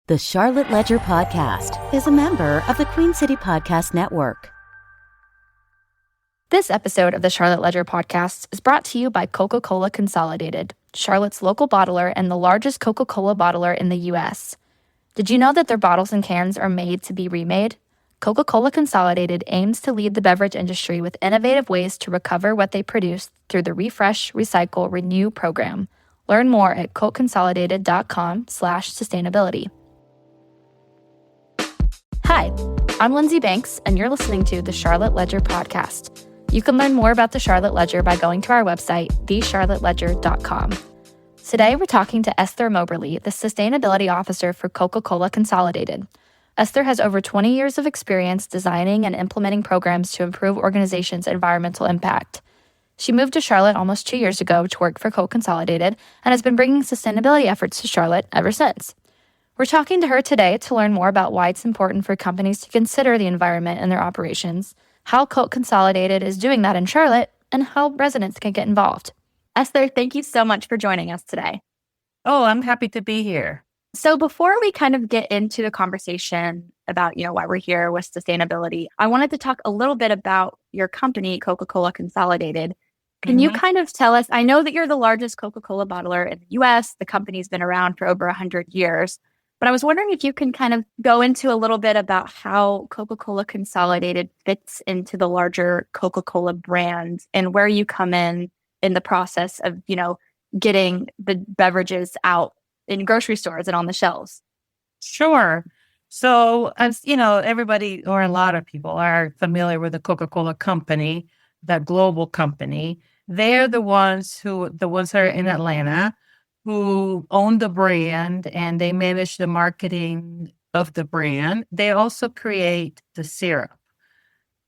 The Charlotte Ledger Podcast is a member of the Queen City Podcast Network. This episode of the Charlotte Ledger Podcast is brought to you by Coca-Cola Consolidated, Charlotte's local bottler and the largest Coca-Cola bottler in the U.S. Did you know that their bottles and cans are made to be remade? Coca-Cola Consolidated aims to lead the beverage industry with innovative ways to recover what they produce through the Refresh, Recycle, Renew program. Learn more at coconsolidated.com/sustainability. Hi, I'm Lindsey Banks, and you're listening to the Charlotte Ledger Podcast. You can learn more about the Charlotte Ledger by going to our website, thecharlotteledger.com. Today, we're talking to Esther Moberly, the Sustainability Officer for Coca-Cola Consolidated. Esther has over 20 years of experience designing and implementing programs to improve organizations' environmental impact. She moved to Charlotte almost 2 years ago to work for Coke Consolidated and has been bringing sustainability efforts to Charlotte ever since. We're talking to her today to learn more about why it's important for companies to consider the environment in their operations, how Coke Consolidated is doing that in Charlotte, and how residents can get involved. Esther, thank you so much for joining us today. Oh, I'm happy to be here. So before we kind of get into the conversation about, why we're here with sustainability, I wanted to talk a little bit about your company, Coca-Cola Consolidated. Can you kind of tell us, I know that you're the largest Coca-Cola bottler in the U.S., the company's been around for over 100 years, but I was wondering if you can kind of go into a little bit about how Coca-Cola Consolidated fits into the larger Coca-Cola brand and where you come in the process of, getting the beverages out in grocery stores and on the shelves. Sure. So as everybody or a lot of people are familiar with the Coca-Cola company, that global company. They're the ones that are in Atlanta who own the brand and they manage the marketing of the brand. They also create the syrup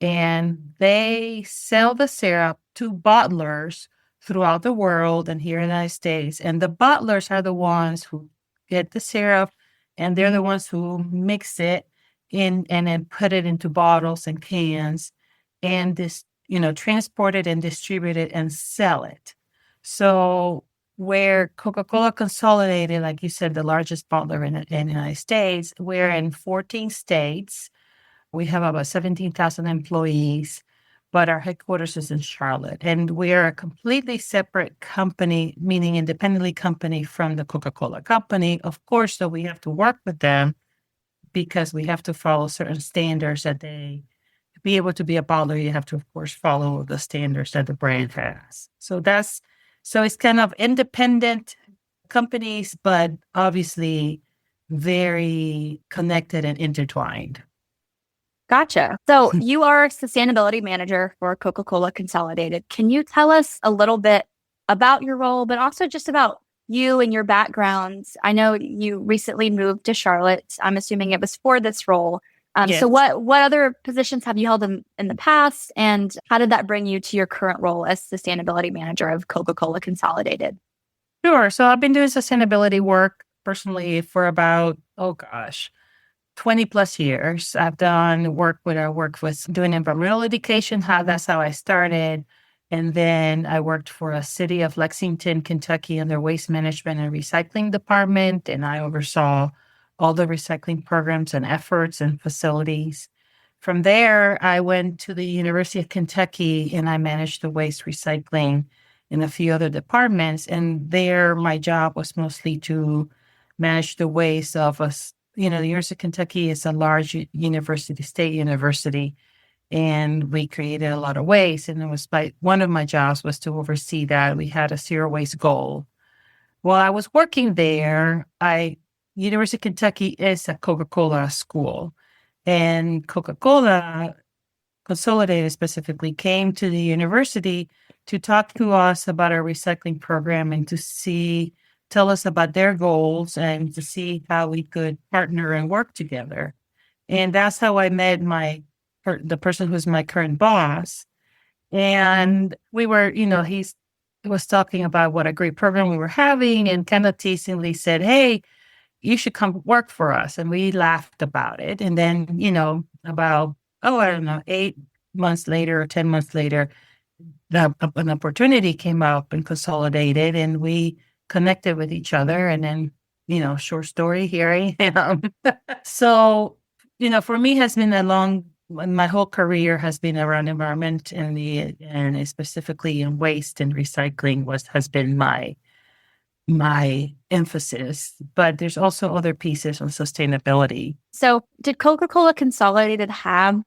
and they sell the syrup to bottlers throughout the world and here in the United States. And the bottlers are the ones who get the syrup and they're the ones who mix it in and then put it into bottles and cans and transport it and distribute it and sell it. So where Coca-Cola Consolidated, like you said, the largest bottler in the United States, we're in 14 states. We have about 17,000 employees, but our headquarters is in Charlotte. And we are a completely separate company, meaning independently company from the Coca-Cola company. Of course, though, we have to work with them because we have to follow certain standards that to be able to be a bottler, you have to, of course, follow the standards that the brand has. So it's kind of independent companies, but obviously very connected and intertwined. Gotcha. So you are a sustainability manager for Coca-Cola Consolidated. Can you tell us a little bit about your role, but also just about you and your background? I know you recently moved to Charlotte. I'm assuming it was for this role. Yes. So what other positions have you held in the past, and how did that bring you to your current role as sustainability manager of Coca-Cola Consolidated? Sure. So I've been doing sustainability work personally for about, 20 plus years. I've done work with doing environmental education. That's how I started. And then I worked for a city of Lexington, Kentucky in their waste management and recycling department. And I oversaw all the recycling programs and efforts and facilities. From there, I went to the University of Kentucky and I managed the waste recycling in a few other departments. And there, my job was mostly to manage the waste of us. The University of Kentucky is a large state university, and we created a lot of waste. And one of my jobs was to oversee that. We had a zero waste goal. While I was working there, University of Kentucky is a Coca-Cola school, and Coca-Cola Consolidated specifically came to the university to talk to us about our recycling program and to tell us about their goals and to see how we could partner and work together. And that's how I met the person who's my current boss. And we were, he was talking about what a great program we were having and kind of teasingly said, "Hey, you should come work for us." And we laughed about it. And then, about, 8 months later or 10 months later, an opportunity came up and Consolidated, and we connected with each other. And then short story, here I am. So, for me has been my whole career has been around environment and specifically in waste and recycling has been my emphasis, but there's also other pieces on sustainability. So, did Coca-Cola Consolidated have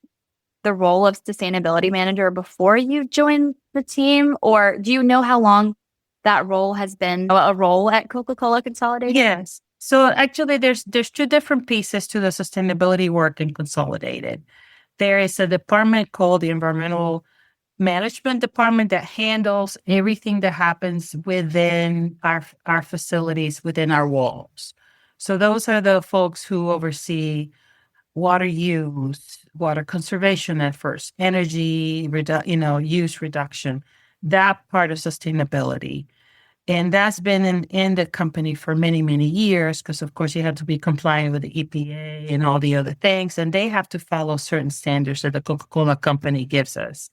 the role of sustainability manager before you joined the team? Or do you know how long that role has been a role at Coca-Cola Consolidated? Yes. So actually there's two different pieces to the sustainability work in Consolidated. There is a department called the Environmental Management Department that handles everything that happens within our facilities, within our walls. So those are the folks who oversee water use, water conservation efforts, energy use reduction, that part of sustainability. And that's been in the company for many, many years because, of course, you have to be compliant with the EPA and all the other things. And they have to follow certain standards that the Coca-Cola company gives us.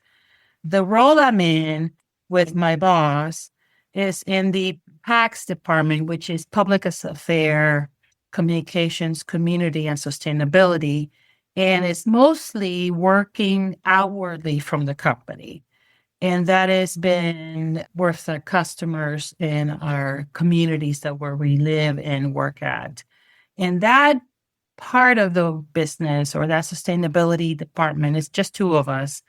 The role I'm in with my boss is in the PACS department, which is Public Affairs, Communications, Community, and Sustainability. And it's mostly working outwardly from the company. And that has been with our customers and our communities where we live and work at. And that part of the business or that sustainability department, it's just two of us,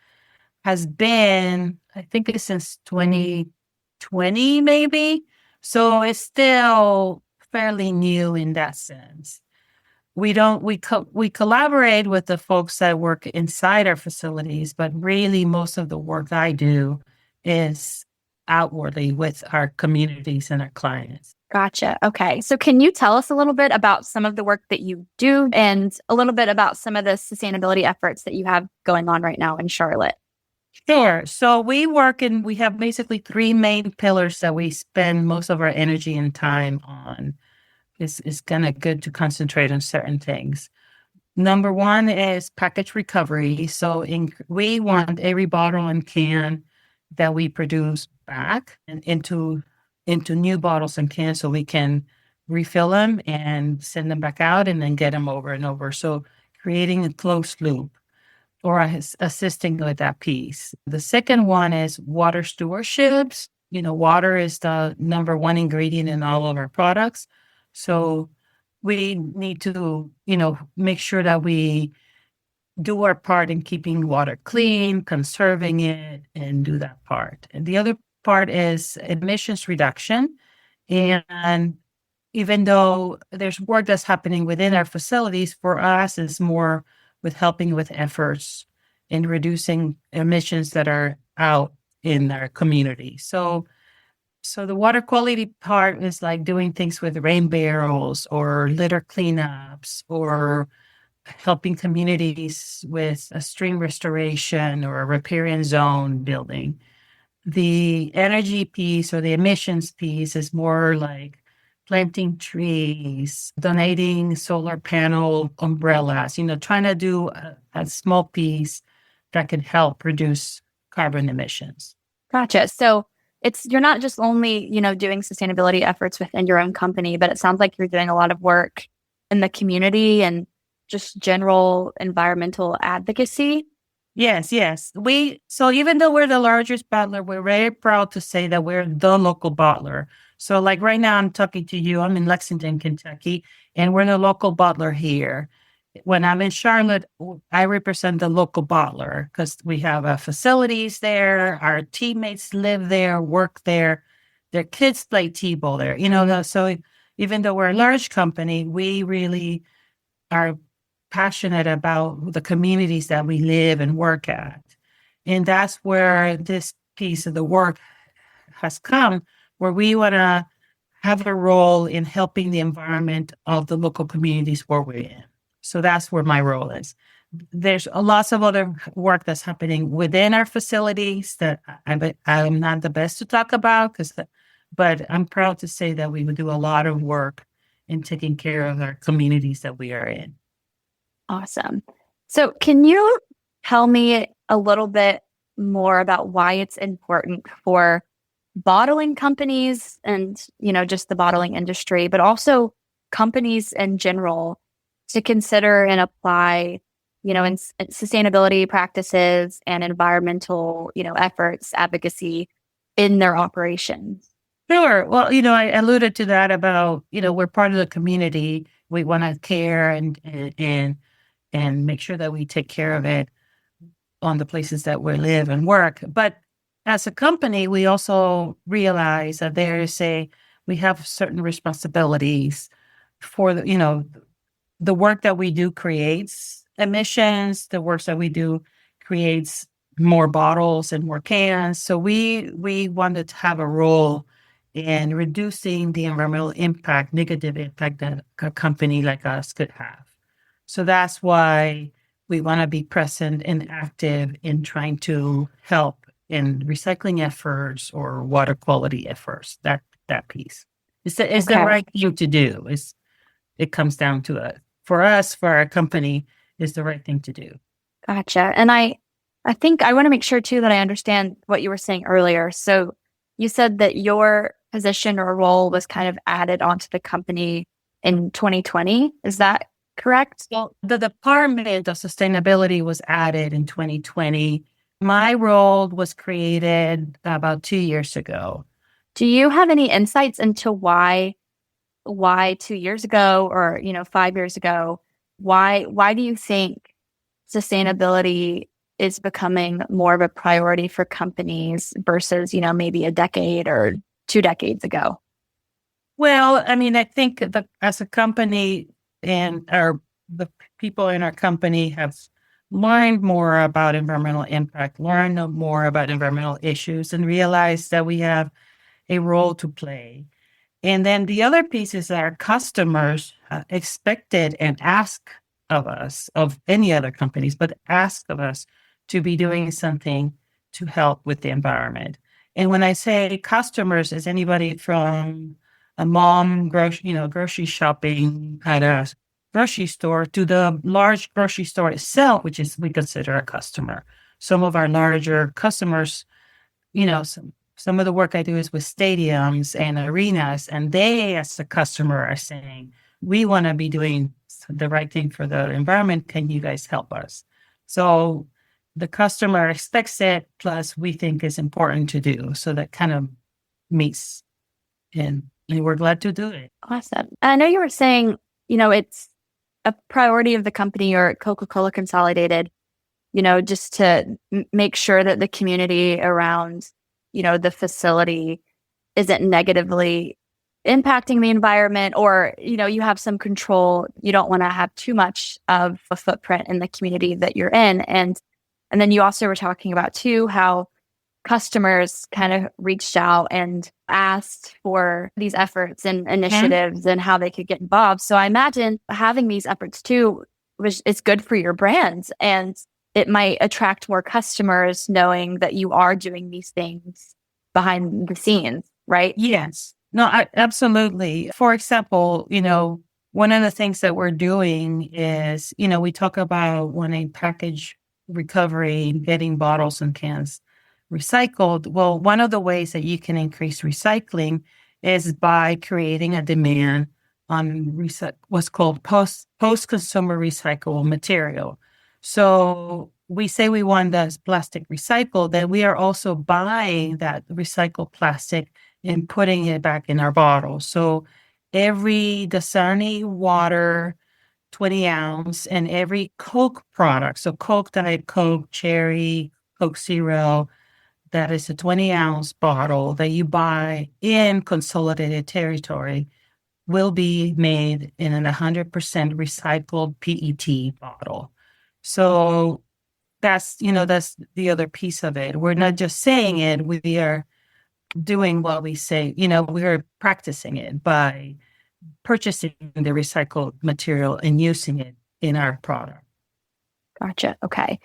has been, I think it's since 2020, maybe. So it's still fairly new in that sense. We collaborate with the folks that work inside our facilities, but really most of the work I do is outwardly with our communities and our clients. Gotcha. Okay. So can you tell us a little bit about some of the work that you do and a little bit about some of the sustainability efforts that you have going on right now in Charlotte? Sure. So we have basically three main pillars that we spend most of our energy and time on. It's kind of good to concentrate on certain things. Number one is package recovery. So we want every bottle and can that we produce back and into new bottles and cans so we can refill them and send them back out and then get them over and over. So creating a closed loop or assisting with that piece. The second one is water stewardships. Water is the number one ingredient in all of our products. So we need to, make sure that we do our part in keeping water clean, conserving it, and do that part. And the other part is emissions reduction. And even though there's work that's happening within our facilities, for us, it's more with helping with efforts in reducing emissions that are out in our community. So the water quality part is like doing things with rain barrels or litter cleanups or helping communities with a stream restoration or a riparian zone building. The energy piece or the emissions piece is more like planting trees, donating solar panel umbrellas, trying to do a small piece that can help reduce carbon emissions. Gotcha. So you're not just only, doing sustainability efforts within your own company, but it sounds like you're doing a lot of work in the community and just general environmental advocacy. Yes. So even though we're the largest bottler, we're very proud to say that we're the local bottler. So like right now I'm talking to you, I'm in Lexington, Kentucky, and we're the local bottler here. When I'm in Charlotte, I represent the local bottler because we have facilities there. Our teammates live there, work there. Their kids play T-ball there. So even though we're a large company, we really are passionate about the communities that we live and work at. And that's where this piece of the work has come, where we want to have a role in helping the environment of the local communities where we're in. So that's where my role is. There's lots of other work that's happening within our facilities that I'm not the best to talk about, but I'm proud to say that we would do a lot of work in taking care of our communities that we are in. Awesome. So can you tell me a little bit more about why it's important for bottling companies and, just the bottling industry, but also companies in general to consider and apply, in sustainability practices and environmental, efforts, advocacy in their operations? Sure. Well, I alluded to that about, we're part of the community. We want to care and make sure that we take care of it on the places that we live and work. But as a company, we also realize that we have certain responsibilities for the work that we do creates emissions. The work that we do creates more bottles and more cans. So we wanted to have a role in reducing the environmental impact, negative impact that a company like us could have. So that's why we want to be present and active in trying to help in recycling efforts or water quality efforts. That piece is the right thing to do. It comes down to it. For us, for our company, is the right thing to do. Gotcha. And I think I want to make sure too that I understand what you were saying earlier. So you said that your position or role was kind of added onto the company in 2020. Is that correct? Well, the Department of Sustainability was added in 2020. My role was created about 2 years ago. Do you have any insights into why 2 years ago or 5 years ago, why do you think sustainability is becoming more of a priority for companies versus maybe a decade or 2 decades ago? Well, I mean, I think that as a company and the people in our company have learned more about environmental impact, learned more about environmental issues, and realized that we have a role to play. And then the other piece is that our customers expected and ask of us, of any other companies, but ask of us to be doing something to help with the environment. And when I say customers, is anybody from a mom grocery shopping at a grocery store to the large grocery store itself, which is we consider a customer. Some of our larger customers, some of the work I do is with stadiums and arenas, and they, as a customer, are saying, we want to be doing the right thing for the environment. Can you guys help us? So the customer expects it, plus we think it's important to do. So that kind of meets, and we're glad to do it. Awesome. I know you were saying, it's a priority of the company or Coca-Cola Consolidated, just to make sure that the community around, the facility isn't negatively impacting the environment, or, you have some control. You don't want to have too much of a footprint in the community that you're in. And then you also were talking about too, how customers kind of reached out and asked for these efforts and initiatives and how they could get involved. So I imagine having these efforts too, is good for your brands, and it might attract more customers knowing that you are doing these things behind the scenes, right? Yes. No, absolutely. For example, one of the things that we're doing is, we talk about wanting package recovery, getting bottles and cans recycled. Well, one of the ways that you can increase recycling is by creating a demand on what's called post-consumer recyclable material. So we say we want this plastic recycled, then we are also buying that recycled plastic and putting it back in our bottles. So every Dasani water 20 ounce and every Coke product, so Coke, Diet Coke, Cherry, Coke Zero, that is a 20 ounce bottle that you buy in consolidated territory, will be made in an 100% recycled PET bottle. So that's the other piece of it. We're not just saying it, we are doing what we say, we're practicing it by purchasing the recycled material and using it in our product. Gotcha. Okay.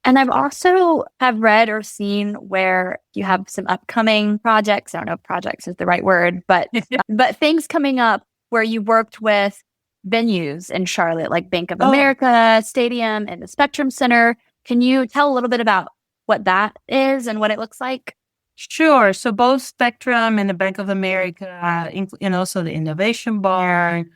And I've also have read or seen where you have some upcoming projects. I don't know if projects is the right word, but things coming up where you worked with venues in Charlotte, like Bank of America Stadium and the Spectrum Center. Can you tell a little bit about what that is and what it looks like? Sure. So both Spectrum and the Bank of America, and also the Innovation Barn,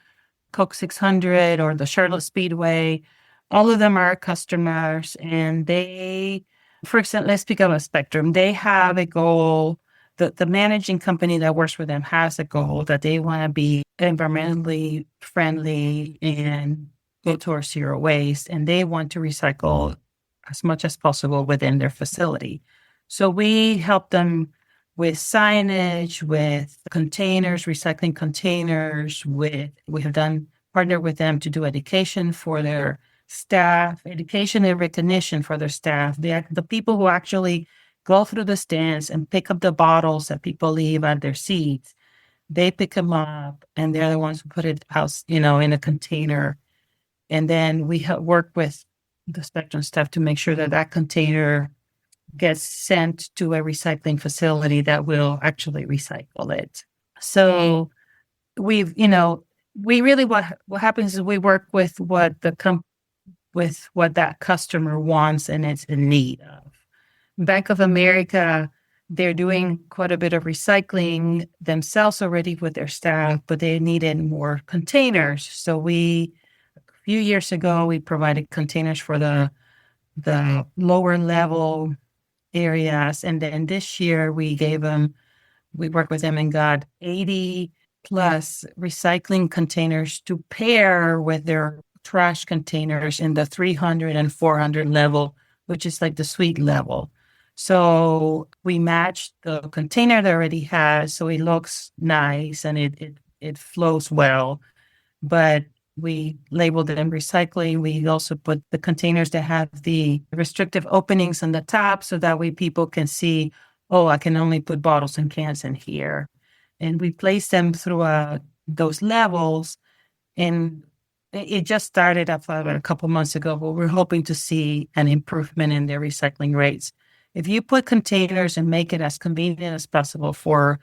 Coke 600 or the Charlotte Speedway. All of them are customers, and they, for example, let's pick up a Spectrum. They have a goal. The managing company that works with them has a goal that they want to be environmentally friendly and go towards zero waste, and they want to recycle as much as possible within their facility. So we help them with signage, with containers, recycling containers. We have done partner with them to do education for their staff, education and recognition for their staff. The people who actually go through the stands and pick up the bottles that people leave at their seats, they pick them up, and they're the ones who put it out, in a container. And then we work with the Spectrum staff to make sure that that container gets sent to a recycling facility that will actually recycle it. So we really, what happens is we work with what what that customer wants and is in need of. Bank of America, they're doing quite a bit of recycling themselves already with their staff, but they needed more containers. So a few years ago, we provided containers for the lower level areas. And then this year we worked with them and got 80 plus recycling containers to pair with their trash containers in the 300 and 400 level, which is like the suite level. So we matched the container that already has, so it looks nice and it flows well. But we labeled them recycling. We also put the containers that have the restrictive openings on the top, so that way people can see, I can only put bottles and cans in here. And we place them through those levels. And it just started up about a couple months ago, but we're hoping to see an improvement in their recycling rates. If you put containers and make it as convenient as possible for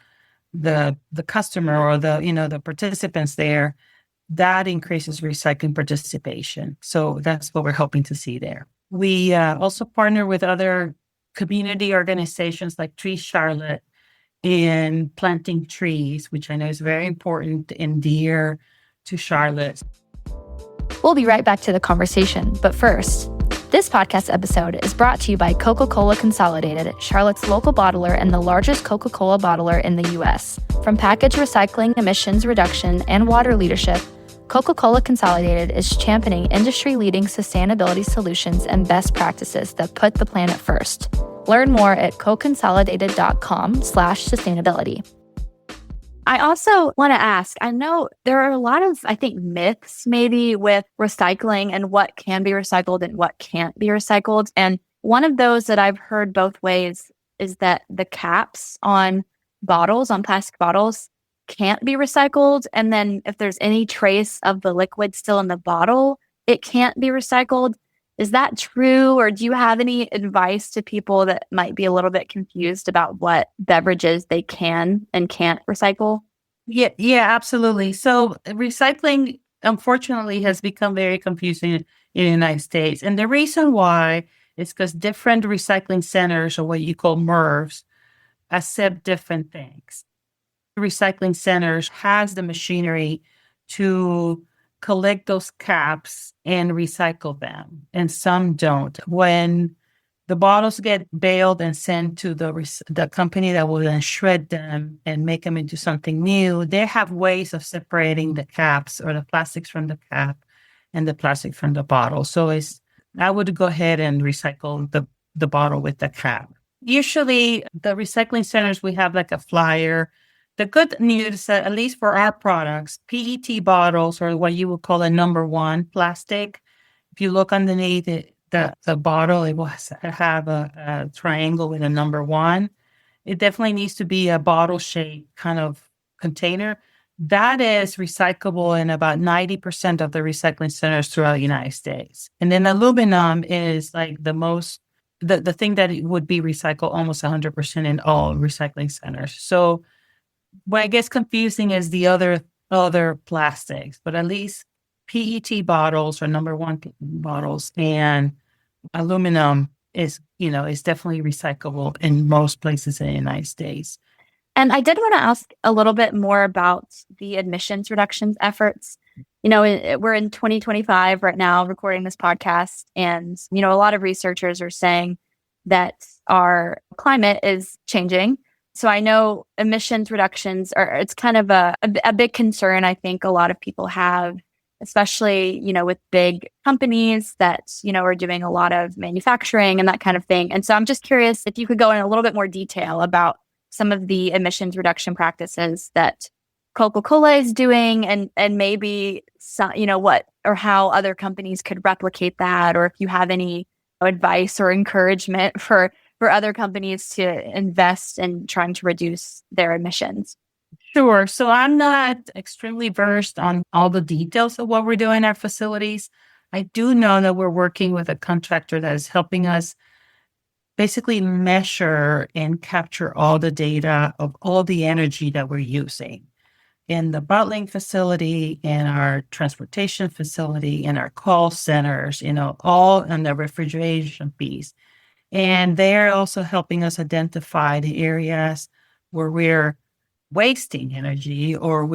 the customer or the participants there, that increases recycling participation. So that's what we're hoping to see there. We also partner with other community organizations like Tree Charlotte in planting trees, which I know is very important and dear to Charlotte. We'll be right back to the conversation, but first, this podcast episode is brought to you by Coca-Cola Consolidated, Charlotte's local bottler and the largest Coca-Cola bottler in the U.S. From package recycling, emissions reduction, and water leadership, Coca-Cola Consolidated is championing industry-leading sustainability solutions and best practices that put the planet first. Learn more at coconsolidated.com/sustainability. I also want to ask, I know there are a lot of, I think, myths maybe with recycling and what can be recycled and what can't be recycled. And one of those that I've heard both ways is that the caps on plastic bottles, can't be recycled. And then if there's any trace of the liquid still in the bottle, it can't be recycled. Is that true? Or do you have any advice to people that might be a little bit confused about what beverages they can and can't recycle? Yeah, absolutely. So recycling, unfortunately, has become very confusing in the United States. And the reason why is because different recycling centers, or what you call MRFs, accept different things. Recycling centers has the machinery to collect those caps and recycle them, and some don't. When the bottles get baled and sent to the company that will then shred them and make them into something new, they have ways of separating the caps or the plastics from the cap and the plastic from the bottle. So I would go ahead and recycle the bottle with the cap. Usually the recycling centers, we have like a flyer. The good news is that, at least for our products, PET bottles, or what you would call a number 1 plastic, if you look underneath the bottle, it will have a triangle with a number 1. It definitely needs to be a bottle-shaped kind of container. That is recyclable in about 90% of the recycling centers throughout the United States. And then aluminum is like the thing that it would be recycled almost 100% in all recycling centers. So what gets confusing is the other plastics, but at least PET bottles or number 1 bottles and aluminum is definitely recyclable in most places in the United States. And I did want to ask a little bit more about the emissions reductions efforts. we're in 2025 right now recording this podcast. And, a lot of researchers are saying that our climate is changing. So I know emissions reductions it's kind of a big concern I think a lot of people have, especially, with big companies that, are doing a lot of manufacturing and that kind of thing. And so I'm just curious if you could go in a little bit more detail about some of the emissions reduction practices that Coca-Cola is doing and maybe some, what or how other companies could replicate that, or if you have any advice or encouragement for other companies to invest in trying to reduce their emissions. Sure. So I'm not extremely versed on all the details of what we're doing in our facilities. I do know that we're working with a contractor that is helping us basically measure and capture all the data of all the energy that we're using in the bottling facility, in our transportation facility, in our call centers, all in the refrigeration piece. And they're also helping us identify the areas where we're wasting energy or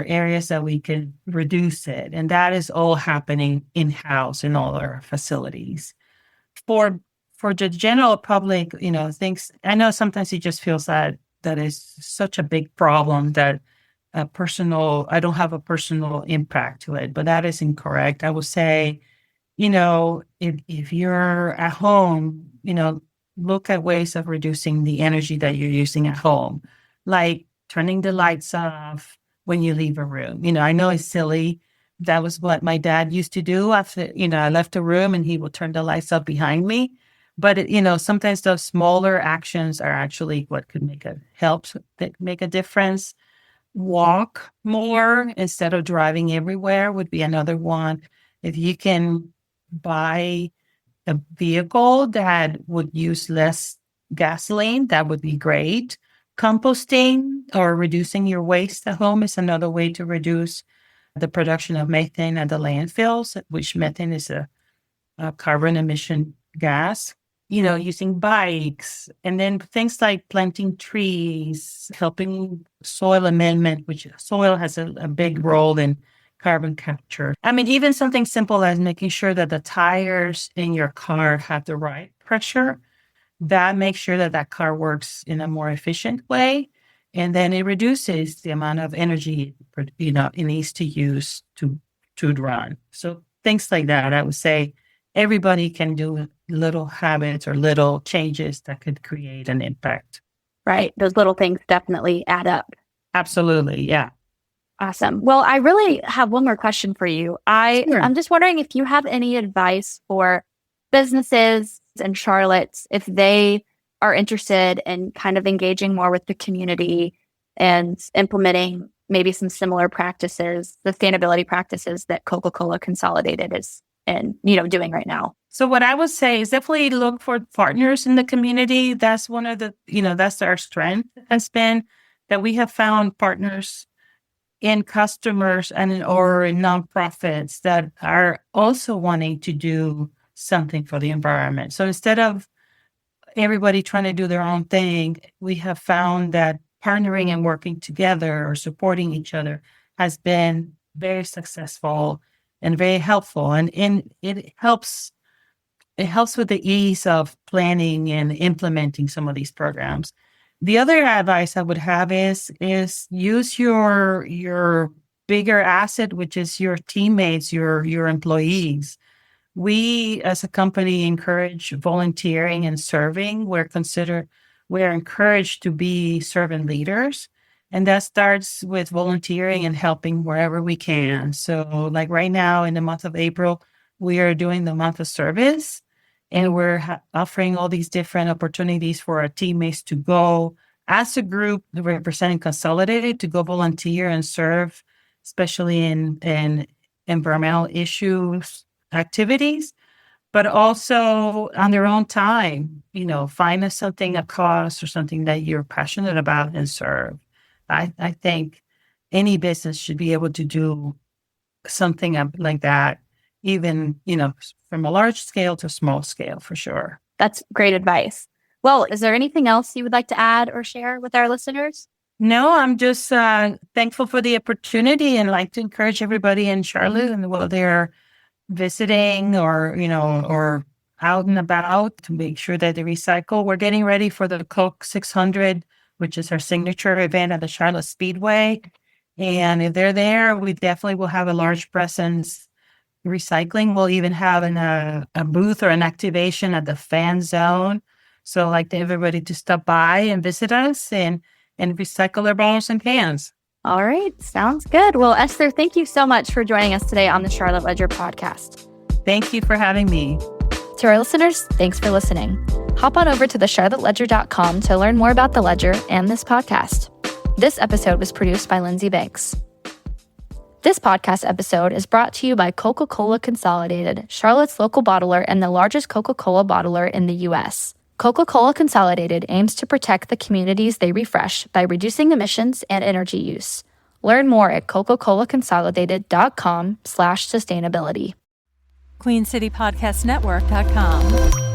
areas that we can reduce it. And that is all happening in-house in all our facilities. For the general public, things, I know sometimes it just feels that is such a big problem that I don't have a personal impact to it, but that is incorrect. I would say, if you're at home, look at ways of reducing the energy that you're using at home, like turning the lights off when you leave a room. I know it's silly. That was what my dad used to do after, I left a room and he would turn the lights up behind me. But, sometimes those smaller actions are actually what could make a difference. Walk more instead of driving everywhere would be another one. If you can buy a vehicle that would use less gasoline, that would be great. Composting or reducing your waste at home is another way to reduce the production of methane at the landfills, which methane is a carbon emission gas. Using bikes, and then things like planting trees, helping soil amendment, which soil has a big role in carbon capture. I mean, even something simple as making sure that the tires in your car have the right pressure, that makes sure that car works in a more efficient way. And then it reduces the amount of energy, it needs to use to run. So things like that, I would say everybody can do little habits or little changes that could create an impact. Right. Those little things definitely add up. Absolutely. Yeah. Awesome. Well, I really have one more question for you. Sure. I'm just wondering if you have any advice for businesses in Charlotte, if they are interested in kind of engaging more with the community and implementing maybe some similar practices, sustainability practices that Coca-Cola Consolidated is doing right now. So what I would say is definitely look for partners in the community. That's one of the, that's our strength has been that we have found partners in customers or in nonprofits that are also wanting to do something for the environment. So instead of everybody trying to do their own thing, we have found that partnering and working together or supporting each other has been very successful and very helpful. And it helps with the ease of planning and implementing some of these programs. The other advice I would have is use your bigger asset, which is your teammates, your employees. We, as a company, encourage volunteering and serving. We're encouraged to be servant leaders. And that starts with volunteering and helping wherever we can. So like right now in the month of April, we are doing the month of service, and we're offering all these different opportunities for our teammates to go as a group representing Consolidated to go volunteer and serve, especially in environmental issues activities, but also on their own time, find us something, a cause or something that you're passionate about and serve. I think any business should be able to do something like that, even, from a large scale to small scale, for sure. That's great advice. Well, is there anything else you would like to add or share with our listeners? No, I'm just thankful for the opportunity and like to encourage everybody in Charlotte and while they're visiting or out and about to make sure that they recycle. We're getting ready for the Coke 600, which is our signature event at the Charlotte Speedway. And if they're there, we definitely will have a large presence recycling. We'll even have a booth or an activation at the fan zone. So I'd like to everybody to stop by and visit us and recycle their bottles and cans. All right. Sounds good. Well, Esther, thank you so much for joining us today on the Charlotte Ledger podcast. Thank you for having me. To our listeners, thanks for listening. Hop on over to thecharlotteledger.com to learn more about the Ledger and this podcast. This episode was produced by Lindsey Banks. This podcast episode is brought to you by Coca-Cola Consolidated, Charlotte's local bottler and the largest Coca-Cola bottler in the U.S. Coca-Cola Consolidated aims to protect the communities they refresh by reducing emissions and energy use. Learn more at coca-colaconsolidated.com/sustainability. QueenCityPodcastNetwork.com.